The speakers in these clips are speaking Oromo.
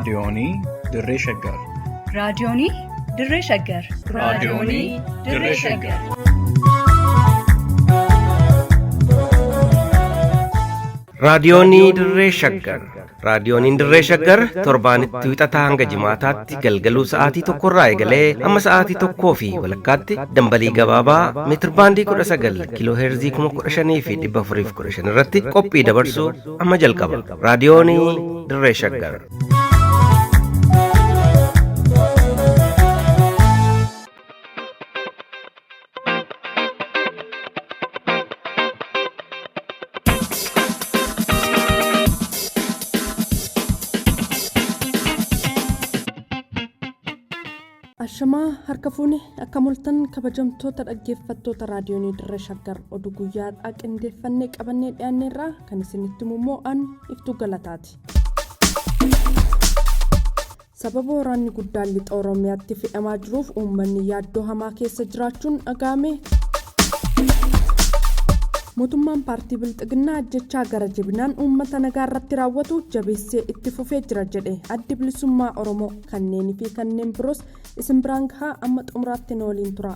raadiyoonii Dirree Shaggar. raadiyoonii Dirree Shaggar. raadiyoonii Dirree Shaggar. raadiyoonii Dirree Shaggar. raadiyooniin Dirree Shaggar torbaanitti wixataa hanga jimaataatti galgaluu sa'aatii tokkorraa eegalee amma sa'aatii tokkoo fi walakkaatti dambalii gabaabaa meetirbaandii 19 kiiloo heerzii 15,415 irratti qophii dabarsuu amma jalqaba. raadiyoonii Dirree Shaggar. Ashamaa harka fuune akka mul'atan kabajamtoota dhaggeeffattoota raadiyoonii Dirree Shaggar oduu guyyaadhaa qindeeffannee qabannee dhiyaanneerraa kan isinitti immoo an Iftuu Galataati. Sababa waraanni guddaan lixa Oromiyaatti fe'amaa jiruuf uummanni yaaddoo hamaa keessa jiraachuun dhaga'ame. Mootummaan paartii Bilxiginnaa ajjechaa gara jabinaan uummata nagaa irratti raawwatu jabeessee itti fufee jira jedhe addi bilisummaa Oromoo. Kanneenii fi kanneen biroos isin biraan gahaa amma xumuraatti nu waliin tura.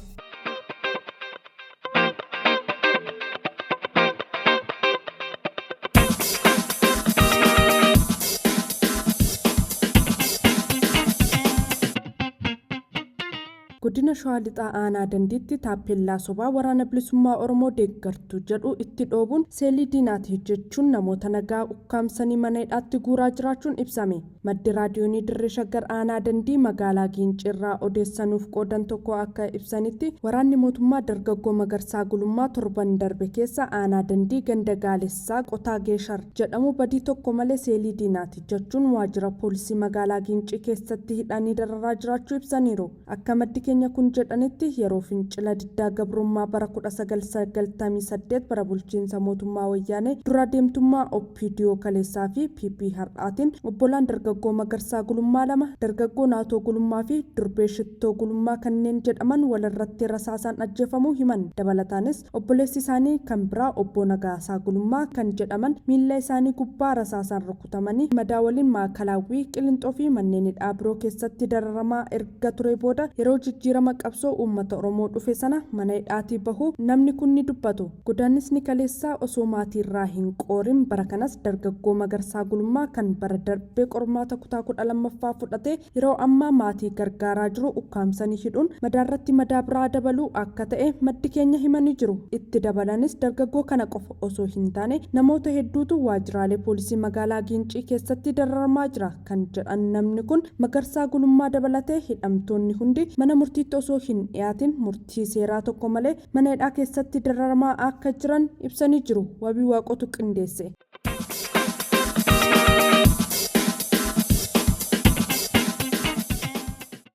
Godina Shawaa Lixaa Aanaa Dandiitti taappellaa sobaa waraana bilisummaa Oromoo deeggartu jedhu itti dhoobuun seelii diinaati jechuun namoota nagaa ukkaamsanii mana hidhaatti guuraa jiraachuun ibsame. Maddi raadiyoonii Dirree Shaggar Aanaa Dandii magaalaa Gincirraa odeessanuuf qoodan tokko akka ibsanitti waraanni mootummaa dargaggoo Magarsaa Gulummaa torban darbe keessa Aanaa Dandii ganda Gaalessaa Qotaa Geeshar jedhamu badii tokko malee seelii diinaati jechuun waajjira poolisii magaalaa Gincii keessatti hidhanii dararaa jiraachuu ibsaniiru. Akka maddi keenya kun jedhanitti yeroo fincila diddaa gabrummaa bara 1998 bara bulchiinsa mootummaa wayyaanee dura deemtummaa OPDO Kaleessaa fi PP Har'aatiin obbolaan dargaggoo Magarsaa Gulummaa lama dargaggoo Naatoo Gulummaa fi Durbee Shittoo Gulummaa kanneen jedhaman walirratti rasaasaan ajjeefamuu himan. Dabalataanis obboleessi isaanii kan biraa obbo Nagaasaa Gulummaa kan jedhaman miilla isaanii gubbaa rasaasaan rukutamanii madaa waliin maakalaawwii Qilinxoo fi manneen hidhaa biroo keessatti dararamaa erga ture booda yeroo jijjiirama qabsoo uummata Oromoo dhufe sana mana hidhaatii bahu namni kun ni dubbatu. Godaannisni Kaleessaa osoo maatiirraa hin qoorin bara kanas dargaggoo Magarsaa Gulummaa kan bara darbee qormaata kutaa 12ffaa fudhatee yeroo ammaa maatii gargaaraa jiru ukkaamsanii hidhuun madaarratti madaa biraa dabaluu akka ta'e maddi keenya himanii jiru. Itti dabalanis dargaggoo kana qofa osoo hin taane namoota hedduutu waajjiraalee poolisii magaalaa Gincii keessatti dararamaa jira kan jedhan namni kun Magarsaa Gulummaa dabalatee hidhamtoonni hundi mana murtiitti osoo hin dhiyaatin murtii seeraa tokko malee mana hidhaa keessatti dararamaa akka jiran ibsanii jiru. Wabii Waaqotu qindeesse.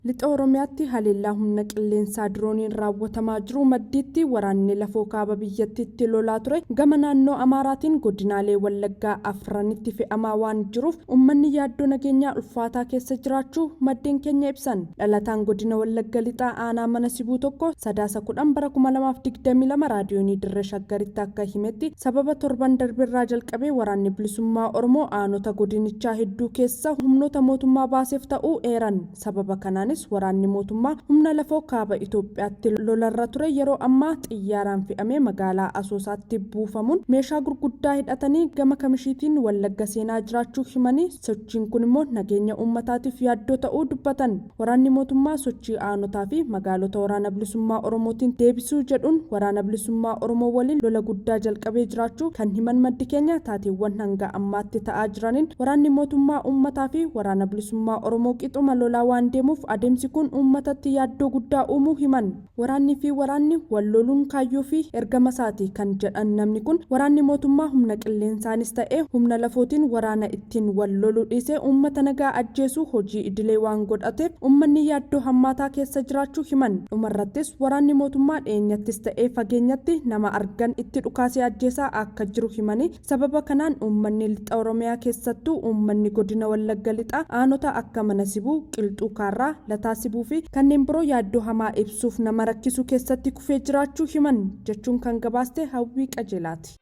Lixa Oromiyaatti haleellaa humna qilleensaa dirooniin raawwatamaa jiru maddiitti waraanni lafoo kaaba biyyattiitti lolaa ture gama naannoo Amaaraatiin godinaalee Wallaggaa afranitti fe'amaa waan jiruuf uummanni yaaddoo nageenyaa ulfaataa keessa jiraachuu maddeen keenya ibsan. Dhalataan godina Wallagga Lixaa Aanaa Mana Sibuu tokko sadaasa 10 bara 2022 raadiyoonii Dirree Shaggaritti akka himetti sababa torban darbirraa jalqabee waraanni bilisummaa Oromoo aanota godinichaa hedduu keessa humnoota mootummaa baaseef ta'uu eeran. Sababa kanaan waraanni mootummaa humna lafoo kaaba Itoophiyaatti lolarra ture yeroo ammaa xiyyaaraan fe'amee magaalaa Asoosaatti buufamuun meeshaa gurguddaa hidhatanii gama Kamishiitiin Wallagga seenaa jiraachuu himanii sochiin kun immoo nageenya uummataatiif yaaddoo ta'uu dubbatan. Waraanni mootummaa sochii aanotaa fi magaalota waraana bilisummaa Oromootiin deebisuu jedhuun waraana bilisummaa Oromoo waliin lola guddaa jalqabee jiraachuu kan himan maddi keenya taateewwan hanga ammaatti ta'aa jiraniin waraanni mootummaa uummataa fi waraana bilisummaa Oromoo qixuma lolaa waan deemuuf adeemsi kun uummatatti yaaddoo guddaa uumuu himan. Waraanni wal loluun kaayyoo fi ergama isaati kan jedhan namni kun waraanni mootummaa humna qilleensaanis ta'ee humna lafootiin waraana ittiin wal loluu dhiisee uummata nagaa ajjeesuu hojii idilee waan godhateef uummanni yaaddoo hammaataa keessa jiraachuu himan. Dhumarrattis waraanni mootummaa dhiyeenyattis ta'ee fageenyatti nama argan itti dhukaasee ajjeesaa akka jiru himanii sababa kanaan uummanni lixa Oromiyaa keessattuu uummanni godina Wallagga Lixaa aanota akka Mana Sibuu, Qilxuu Kaarraa, Lataa Sibuu fi kanneen biroo yaaddoo hamaa ibsuuf nama rakkisuu keessatti kufee jiraachuu himan jechuun kan gabaaste Hawwii Qajeelaati.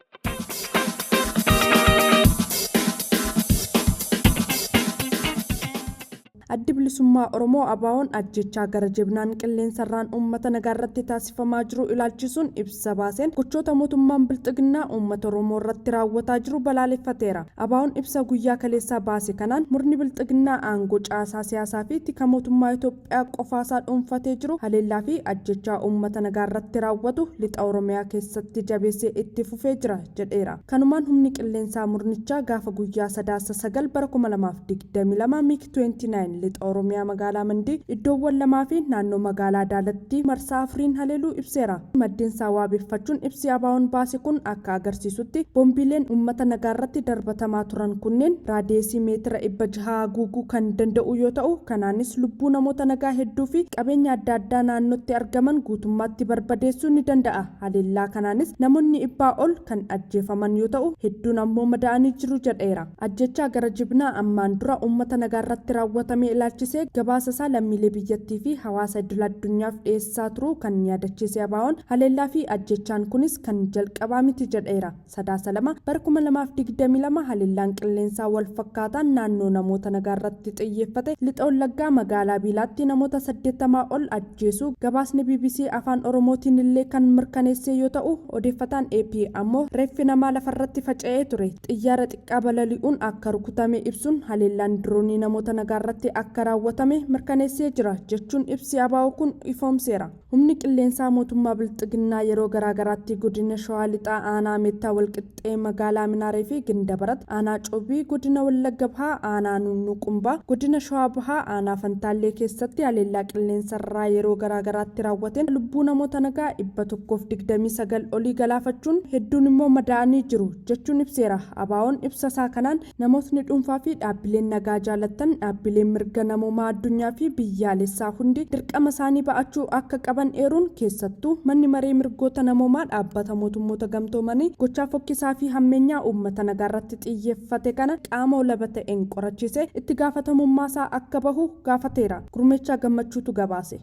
addi bilisummaa Oromoo ABO'n ajjechaa gara jabinaan qilleensarraan uummata nagaa irratti taasifamaa jiru ilaalchisuun ibsa baaseen gochoota mootummaan bilxiginnaa uummata Oromoo irratti raawwataa jiru balaaleffateera. ABO'n ibsa guyyaa kaleessaa baase kanaan murni bilxiginnaa aangoo caasaa siyaasaa fi tika mootummaa Itoophiyaa qofaasaa dhuunfatee jiru haleellaa fi ajjechaa uummata nagaa irratti raawwatu lixa Oromiyaa keessatti jabeessee itti fufee jira jedheera. Kanumaan humni qilleensaa murnichaa gaafa guyyaa 9/2022 MiG 29 lixa Oromiyaa magaalaa Mandii iddoowwan lamaa fi naannoo magaalaa Daalatti marsaa afuriin haleeluu ibseera. Maddeen isaa waabeffachuun ibsi ABO'n baase kun akka agarsiisutti boombiileen uummata nagaa irratti darbatamaa turan kunneen raadiyeesii meetira 600 haguuguu kan danda'u yoo ta'u kanaanis lubbuu namoota nagaa hedduu fi qabeenya adda addaa naannootti argaman guutummaatti barbadeessuu ni danda'a. Haleellaa kanaanis namoonni 100 ol kan ajjeefaman yoo ta'u hedduun ammoo madaa'anii jiru jedheera. Ajjechaa gara jabinaa ammaan dura uummata nagaa irratti raawwatame ilaalchisee gabaasa isaa lammiilee biyyattii fi hawaasa idil addunyaaf dhiyeessaa turu kan yaadachiise ABO'n haleellaa fi ajjechaan kunis kan jalqabaa miti jedheera. 9/2022 haleellaan qilleensaa wal fakkaataan naannoo namoota nagaa irratti xiyyeeffate lixa Wallaggaa magaalaa Biilaatti namoota 80 ol ajjeesuu gabaasni BBC afaan Oromootiin illee kan mirkaneesse yoo ta'u odeeffataan AP ammoo reeffi namaa lafarratti faca'ee ture xiyyaara xiqqaa balali'uun akka rukutame ibsuun haleellaan diroonii namoota nagaa irratti akka raawwatame mirkaneessee jira jechuun ibsi ABO kun ifoomseera. Humni qilleensaa mootummaa bilxiginnaa yeroo garaagaraatti godina Shawaa Lixaa aanaa Meettaa Walqixxee magaalaa Minaaree fi Gindabarat aanaa Coobii godina Wallagga Bahaa aanaa Nuunnuqumbaa godina Shawaa Bahaa aanaa Fantaallee keessatti haleellaa qilleensarraa yeroo garaagaraatti raawwateen lubbuu namoota nagaa 129 olii galaafachuun hedduun immoo madaa'anii jiru jechuun ibseera. ABO'n ibsa isaa kanaan namootni dhuunfaa fi dhaabbileen nagaa jaalatan dhaabbileen mirga namoomaa addunyaa fi biyyaalessaa hundi dirqama isaanii ba'achuu akka qaban eeruun keessattuu manni maree mirgoota namoomaa dhaabbata mootummoota gamtoomanii gochaa fokkisaa fi hammeenyaa uummata nagaa irratti xiyyeeffate kana qaama olaba ta'een qorachiisee itti gaafatamummaa isaa akka bahu gaafateera. Gurmeechaa Gammachuutu gabaase.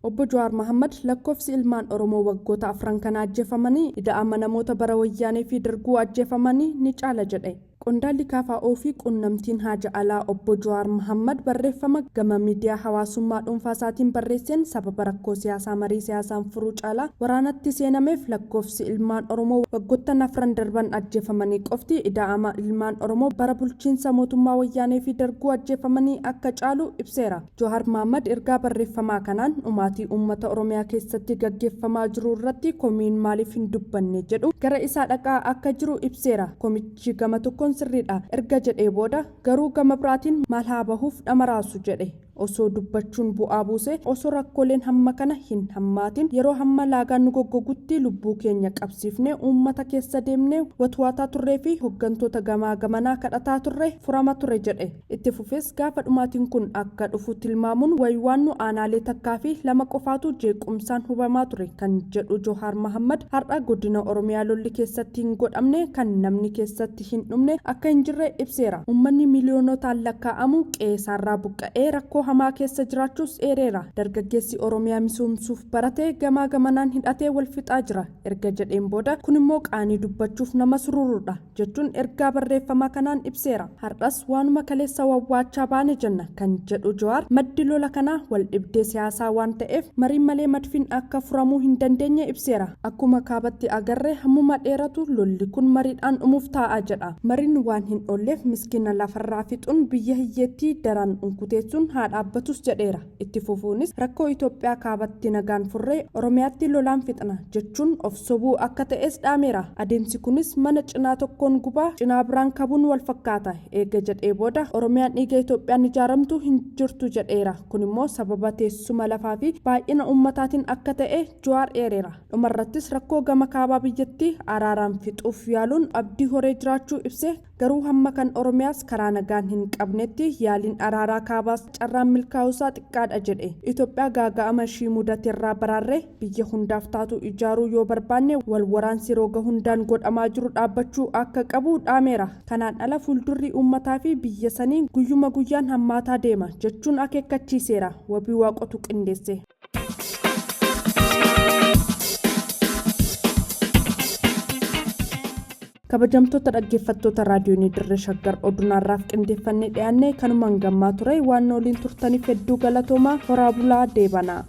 Obbo Jawaar Mohaammed lakkoofsi ilmaan Oromoo waggoota afran kana ajjeefamanii ida'ama namoota bara wayyaanee fi darguu ajjeefamanii ni caala jedhe. Qondaalli KFO fi qunnamtiin Haja Alaa Obbo Jawaar Mohaammed barreeffama gama miidiyaa hawaasummaa dhuunfaa isaatiin barreesseen sababa rakkoo siyaasaa marii siyaasaan furuu caalaa waraanatti seenameef lakkoofsi ilmaan Oromoo waggoottan afran darban ajjeefamanii qofti ida'ama ilmaan Oromoo bara bulchiinsa mootummaa wayyaanee fi darguu ajjeefamanii akka caalu ibseera. Jawaar Mohaammed ergaa barreeffamaa kanaan dhumaatii uummata Oromiyaa keessatti gaggeeffamaa jiru irratti komiin maaliif hin dubbanne jedhu gara isaa dhaqaa akka jiru ibseera. Komichi gama tokkoon sirriidha erga jedhee booda garuu gama biraatiin maal haa bahuuf dhamaraasu jedhe. Osoo dubbachuun bu'aa buuse osoo rakkooleen hamma kana hin hammaatin yeroo hamma laagaan nu goggogutti lubbuu keenya qabsiifne uummata keessa deemne watwaataa turree fi hooggantoota gamaa gamanaa kadhataa turre furama ture jedhe. Itti fufees gaafa dhumaatiin kun akka dhufu tilmaamuun waywaannu aanaalee takkaa fi lama qofaatu jeequmsaan hubamaa ture kan jedhu Jawaar Mohaammed har'a godina Oromiyaa lolli keessatti hin godhamne kan namni keessatti hin dhumne akka hin jirre ibseera. Uummanni miiliyoonotaan lakkaa'amu qe'eerraa buqqa'ee rakkoo hamaa keessa jiraachuus eereera. Dargaggeessi Oromiyaa misoomsuuf baratee gamaa gamanaan hidhatee wal fixaa jira erga jedheen booda kun immoo qaanii dubbachuuf nama sururudha jechuun ergaa barreeffamaa kanaan ibseera. Har'as waanuma kaleessa wawwaachaa baane jenna kan jedhu Jawaar maddi lola kanaa wal dhibdee siyaasaa waan ta'eef mariin malee madfiin akka furamuu hin dandeenye ibseera. Akkuma kaabatti agarree hammuma dheeratu lolli kun mariidhaan dhumuuf taa'a jedha. Mariin waan hin oolleef miskiina lafarraa fixuun biyya hiyyeettii daran unkuteessuun haa dhaabbatus jedheera. Itti fufuunis rakkoo Itoophiyaa kaabatti nagaan furree Oromiyaatti lolaan fixna jechuun of sobuu akka ta'es dhaameera. Adeemsi kunis mana cinaa tokkoon gubaa cinaa biraan kabuun wal fakkaata eega jedhee booda Oromiyaan dhiiga Itoophiyaan ijaaramtu hin jirtu jedheera. Kun immoo sababa teessuma lafaa fi baay'ina uummataatiin akka ta'e Jawaar eereera. Dhumarrattis rakkoo gama kaabaa biyyattii araaraan fixuuf yaaluun abdii horee jiraachuu ibse garuu hamma kan Oromiyaas karaa nagaan hin qabnetti yaaliin araaraa kaabaas carraan milkaa'uusaa xiqqaadha jedhe. Itoophiyaa gaaga'ama ishii mudateerraa baraarree biyya hundaaf taatu ijaaruu yoo barbaanne wal waraansi roga hundaan godhamaa jiru dhaabbachuu akka qabu dhaameera. Kanaan ala fuuldurri uummataa fi biyya sanii guyyuma guyyaan hammaataa deema jechuun akeekkachiiseera. Wabii Waaqotu qindeesse. kabajamtoota dhaggeeffattoota raadiyoonii dirree shaggar oduunarraaf qindeeffannee dhiyaanne kanumaan gammaa ture waan waliin turtaniif hedduu galatoomaa horaa bulaa deebanaa.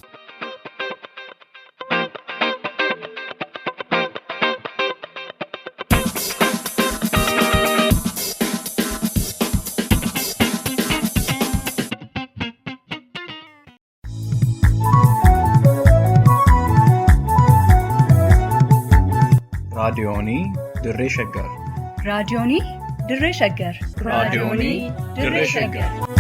raadiyoonii dirree shaggar. raadiyoonii dirree shaggar. raadiyoonii dirree shaggar.